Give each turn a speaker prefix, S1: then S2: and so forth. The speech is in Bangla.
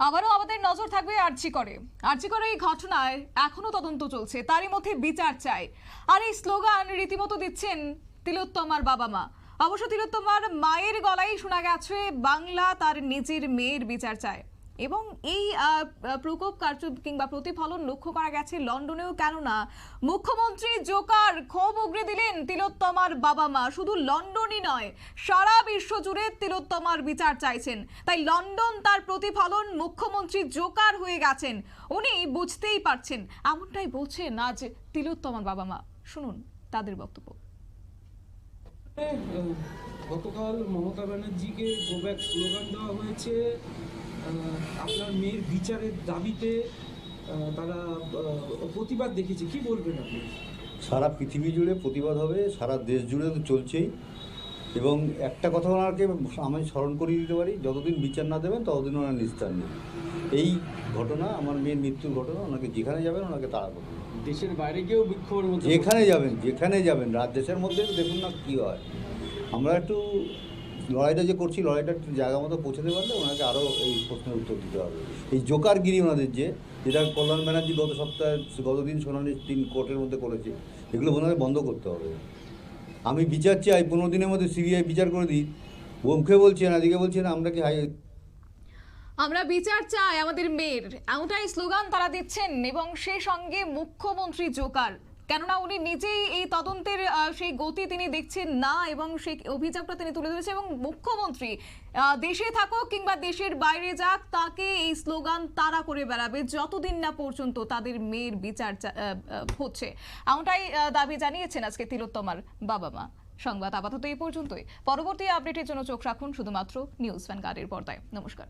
S1: আবারও আমাদের নজর থাকবে আরজি করে এই ঘটনায় এখনো তদন্ত চলছে, তারই মধ্যে বিচার চাই। আর এই স্লোগান রীতিমতো দিচ্ছেন তিলোত্তমার বাবা মা। অবশ্য তিলোত্তমার মায়ের গলায় শোনা গেছে বাংলা তার নিজের মেয়ের বিচার চায়। এবং এই প্রকোপ কার্য কিংবা প্রতিফলন লক্ষ্য করা গেছে লন্ডনেও, কেননা মুখ্যমন্ত্রী জোকার ক্ষোভ উগরে দিলেন তিলোত্তমার বাবা মা। শুধু লন্ডনই নয়, সারা বিশ্ব জুড়ে তিলোত্তমার বিচার চাইছেন। তাই লন্ডন তার প্রতিফলন, মুখ্যমন্ত্রী জোকার হয়ে গেছেন। উনি বুঝতেই পারছেন, এমনটাই বলছেন আজ তিলোত্তমার বাবা মা। শুনুন তাদের বক্তব্য।
S2: গতকাল মমতা ব্যানার্জিকে গো ব্যাক স্লোগান দেওয়া হয়েছে আপনার মেয়ের বিচারের দাবিতে। তারা প্রতিবাদ দেখেছে, কি বলবেন আপনি?
S3: সারা পৃথিবী জুড়ে প্রতিবাদ হবে, সারা দেশ জুড়ে তো চলছেই। এবং একটা কথা ওনাকে আমি স্মরণ করিয়ে দিতে পারি, যতদিন বিচার না দেবেন ততদিন ওনার নিস্তার নেই। এই ঘটনা, আমার মেয়ের মৃত্যুর ঘটনা, ওনাকে যেখানে যাবেন ওনাকে তাড়া করবেন।
S2: দেশের বাইরে গিয়েও বিক্ষোভের মধ্যে
S3: যেখানে যাবেন দেশের মধ্যে দেখুন না কী হয়। আমরা একটু লড়াইটা যে করছি, লড়াইটা একটু জায়গা মতো পৌঁছাতে পারলে ওনাকে আরও এই প্রশ্নের উত্তর দিতে হবে। এই জোকারগিরি ওনাদের যেটা কল্যাণ ব্যানার্জি গতদিন শুনানি 3 কোর্টের মধ্যে করেছে, এগুলো ওনাদের বন্ধ করতে হবে। আমি বিচার চাই, 15 দিনের মধ্যে সিবিআই বিচার করে দিই। ও মুখে বলছেন, আজকে বলছেন
S1: আমরা বিচার চাই আমাদের মেয়ের, এমনটাই স্লোগান তারা দিচ্ছেন। এবং সেই সঙ্গে মুখ্যমন্ত্রী জোকার, কেননা উনি নিজেই এই তদন্তের সেই গতি তিনি দেখছেন না এবং সেই অভিযোগটা তিনি তুলে ধরেছেন। এবং মুখ্যমন্ত্রী দেশে থাকুক কিংবা দেশের বাইরে যাক, তাকে এই স্লোগান তারা করে বেড়াবে যতদিন না পর্যন্ত তাদের মেয়ের বিচার হচ্ছে। এমনটাই দাবি জানিয়েছেন আজকে তিলোত্তমার বাবা মা। সংবাদ আপাতত এই পর্যন্তই। পরবর্তী আপডেটের জন্য চোখ রাখুন শুধুমাত্র নিউজ ভ্যানগার্ডের পর্দায়। নমস্কার।